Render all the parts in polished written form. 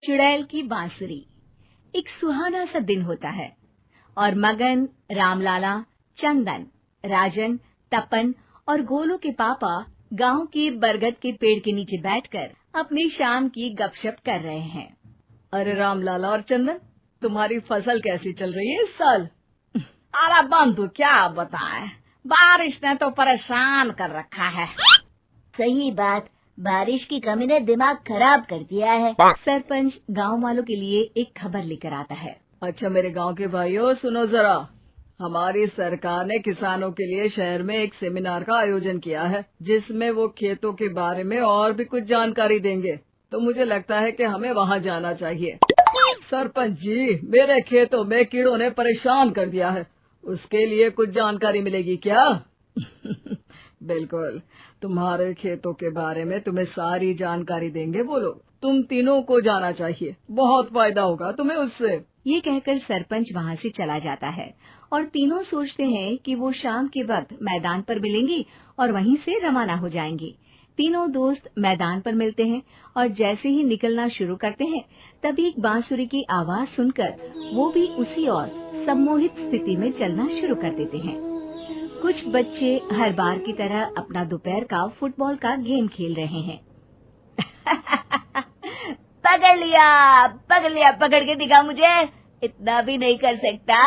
चुड़ैल की बांसुरी। एक सुहाना सा दिन होता है और मगन, रामलाला, चंदन, राजन, तपन और गोलू के पापा गांव के बरगद के पेड़ के नीचे बैठकर अपनी शाम की गपशप कर रहे हैं। अरे रामलाला और चंदन, तुम्हारी फसल कैसी चल रही है इस साल? अरे बंधु क्या बताएं, बारिश ने तो परेशान कर रखा है। सही बात, बारिश की कमी ने दिमाग खराब कर दिया है। सरपंच गांव वालों के लिए एक खबर लेकर आता है। अच्छा मेरे गांव के भाइयों, सुनो जरा। हमारी सरकार ने किसानों के लिए शहर में एक सेमिनार का आयोजन किया है, जिसमें वो खेतों के बारे में और भी कुछ जानकारी देंगे। तो मुझे लगता है कि हमें वहां जाना चाहिए। सरपंच जी, मेरे खेतों में कीड़ों ने परेशान कर दिया है, उसके लिए कुछ जानकारी मिलेगी क्या? बिल्कुल, तुम्हारे खेतों के बारे में तुम्हें सारी जानकारी देंगे वो लोग। तुम तीनों को जाना चाहिए, बहुत फायदा होगा तुम्हें उससे। ये कहकर सरपंच वहाँ से चला जाता है और तीनों सोचते हैं कि वो शाम के वक्त मैदान पर मिलेंगे और वहीं से रवाना हो जाएंगे। तीनों दोस्त मैदान पर मिलते हैं और जैसे ही निकलना शुरू करते हैं तभी एक बांसुरी की आवाज सुनकर वो भी उसी ओर सम्मोहित स्थिति में चलना शुरू कर देते हैं। कुछ बच्चे हर बार की तरह अपना दोपहर का फुटबॉल का गेम खेल रहे हैं। पकड़ लिया, पकड़ के दिखा मुझे, इतना भी नहीं कर सकता।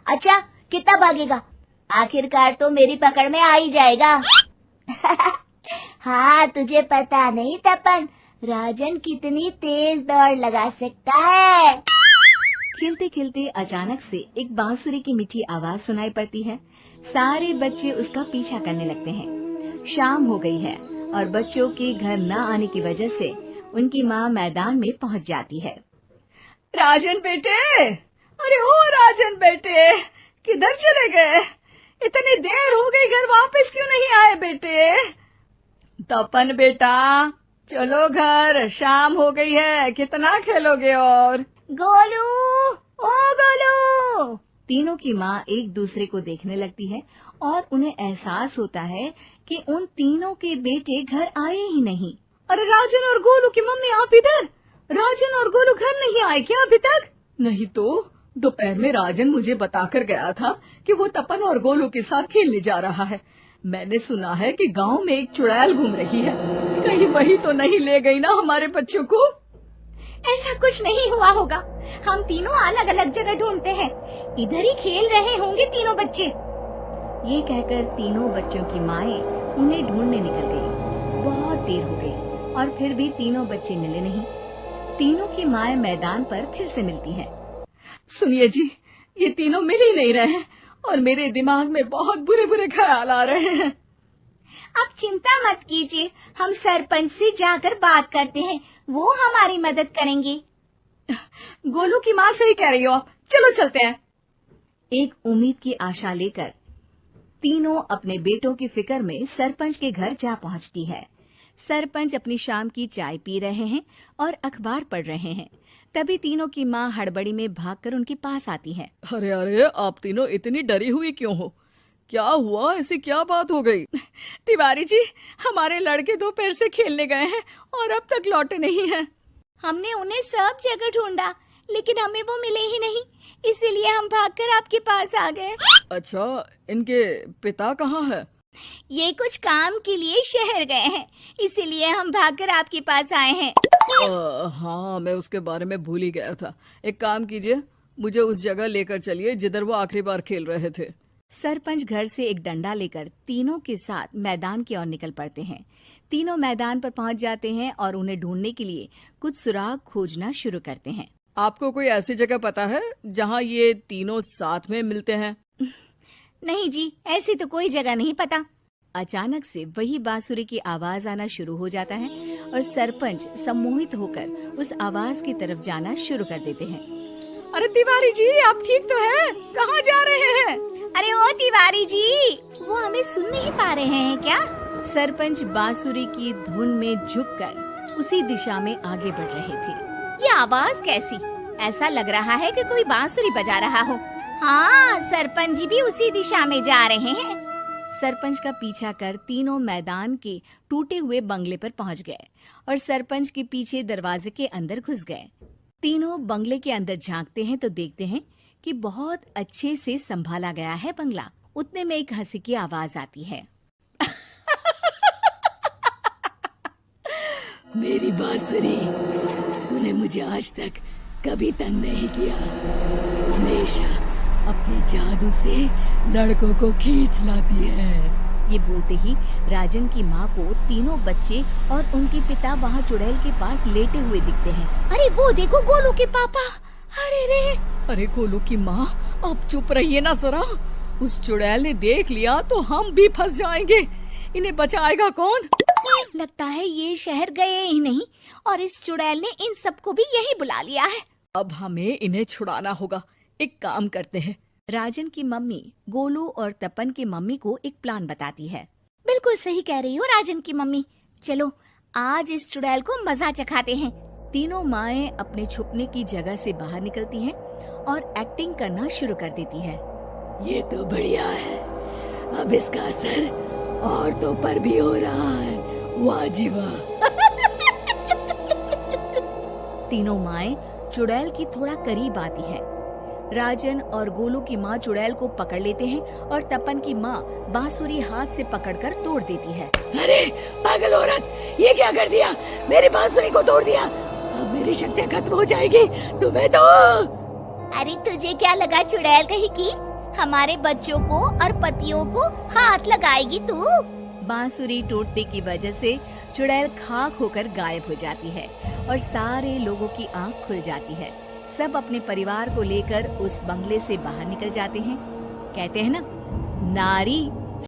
अच्छा, कितना भागेगा? आखिरकार तो मेरी पकड़ में आ ही जाएगा। हाँ, तुझे पता नहीं तपन, राजन कितनी तेज दौड़ लगा सकता है। खेलते खेलते अचानक से एक बांसुरी की मीठी आवाज सुनाई पड़ती है। सारे बच्चे उसका पीछा करने लगते हैं। शाम हो गई है और बच्चों के घर न आने की वजह से उनकी माँ मैदान में पहुँच जाती है। राजन बेटे, अरे ओ राजन बेटे, किधर चले गए? इतनी देर हो गई, घर वापस क्यों नहीं आए बेटे? तपन बेटा, चलो घर, शाम हो गई है, कितना खेलोगे? और गोलू, ओ गोलू। तीनों की माँ एक दूसरे को देखने लगती है और उन्हें एहसास होता है कि उन तीनों के बेटे घर आए ही नहीं। अरे राजन और गोलू की मम्मी, आप इधर? राजन और गोलू घर नहीं आए क्या अभी तक? नहीं तो दोपहर में राजन मुझे बताकर गया था कि वो तपन और गोलू के साथ खेलने जा रहा है। मैंने सुना है कि गांव में एक चुड़ैल घूम रही है, कहीं वही तो नहीं ले गई ना हमारे बच्चों को? ऐसा कुछ नहीं हुआ होगा, हम तीनों अलग अलग जगह ढूंढते हैं, इधर ही खेल रहे होंगे तीनों बच्चे। ये कहकर तीनों बच्चों की माएं उन्हें ढूंढने निकल गई। बहुत देर हो गई और फिर भी तीनों बच्चे मिले नहीं। तीनों की माएं मैदान पर फिर से मिलती हैं। सुनिए जी, ये तीनों मिल ही नहीं रहे हैं और मेरे दिमाग में बहुत बुरे बुरे ख्याल आ रहे हैं। आप चिंता मत कीजिए, हम सरपंच से जाकर बात करते हैं, वो हमारी मदद करेंगे। गोलू की माँ सही कह रही हो, चलो चलते हैं। एक उम्मीद की आशा लेकर तीनों अपने बेटों की फिक्र में सरपंच के घर जा पहुंचती है। सरपंच अपनी शाम की चाय पी रहे हैं और अखबार पढ़ रहे हैं। तभी तीनों की माँ हड़बड़ी में भागकर उनके पास आती है। अरे अरे, आप तीनों इतनी डरी हुई क्यों हो? क्या हुआ? ऐसी क्या बात हो गई? तिवारी जी, हमारे लड़के दोपहर से खेलने गए हैं और अब तक लौटे नहीं हैं। हमने उन्हें सब जगह ढूंढा, लेकिन हमें वो मिले ही नहीं, इसीलिए हम भागकर आपके पास आ गए। अच्छा, इनके पिता कहाँ है? ये कुछ काम के लिए शहर गए हैं, इसीलिए हम भागकर आपके पास आए हैं। हाँ, मैं उसके बारे में भूल ही गया था। एक काम कीजिए, मुझे उस जगह लेकर चलिए जिधर वो आखिरी बार खेल रहे थे। सरपंच घर से एक डंडा लेकर तीनों के साथ मैदान की ओर निकल पड़ते हैं। तीनों मैदान पर पहुंच जाते हैं और उन्हें ढूंढने के लिए कुछ सुराग खोजना शुरू करते हैं। आपको कोई ऐसी जगह पता है जहां ये तीनों साथ में मिलते हैं? नहीं जी, ऐसी तो कोई जगह नहीं पता। अचानक से वही बांसुरी की आवाज आना शुरू हो जाता है और सरपंच सम्मोहित होकर उस आवाज की तरफ जाना शुरू कर देते हैं। अरे तिवारी जी, आप ठीक तो हैं? कहाँ जा रहे हैं? अरे ओ तिवारी जी, वो हमें सुन नहीं पा रहे हैं क्या? सरपंच बांसुरी की धुन में झुककर उसी दिशा में आगे बढ़ रहे थे। ये आवाज कैसी? ऐसा लग रहा है कि कोई बांसुरी बजा रहा हो। हाँ, सरपंच जी भी उसी दिशा में जा रहे हैं। सरपंच का पीछा कर तीनों मैदान के टूटे हुए बंगले पर पहुंच गए और सरपंच के पीछे दरवाजे के अंदर घुस गए। तीनों बंगले के अंदर झांकते हैं तो देखते हैं कि बहुत अच्छे से संभाला गया है बंगला। उतने में एक हंसी की आवाज आती है। मेरी बांसुरी, तूने मुझे आज तक कभी तंग नहीं किया। हमेशा अपने जादू से लड़कों को खींच लाती है। ये बोलते ही राजन की माँ को तीनों बच्चे और उनके पिता वहाँ चुड़ैल के पास लेटे हुए दिखते हैं। अरे वो देखो गोलू के पापा। अरे रे। अरे गोलू की माँ, अब चुप रहिए ना जरा। उस चुड़ैल ने देख लिया तो हम भी फंस जाएंगे। इन्हें बचाएगा कौन? लगता है ये शहर गए ही नहीं और इस चुड़ैल ने इन सबको भी यहीं बुला लिया है। अब हमें इन्हें छुड़ाना होगा। एक काम करते हैं। राजन की मम्मी गोलू और तपन की मम्मी को एक प्लान बताती है। बिल्कुल सही कह रही हो राजन की मम्मी। चलो आज इस चुड़ैल को मजा चखाते हैं। तीनों माएं अपने छुपने की जगह से बाहर निकलती हैं और एक्टिंग करना शुरू कर देती है। ये तो बढ़िया है। अब इसका असर औरतों पर भी हो रहा है। वाह जी वाह। तीनों माएं चुड़ैल की थोड़ा करीब आती है। राजन और गोलू की माँ चुड़ैल को पकड़ लेते हैं और तपन की माँ बांसुरी हाथ से पकड़कर तोड़ देती है। अरे पागल औरत, ये क्या कर दिया? मेरी बांसुरी को तोड़ दिया। अब मेरी शक्तियाँ खत्म हो जाएगी। तुम्हें तो अरे तुझे क्या लगा चुड़ैल कहीं की हमारे बच्चों को और पतियों को हाथ लगाएगी तू? बांसुरी टूटने की वजह से चुड़ैल खाक होकर गायब हो जाती है और सारे लोगों की आंख खुल जाती है। सब अपने परिवार को लेकर उस बंगले से बाहर निकल जाते हैं। कहते हैं ना, नारी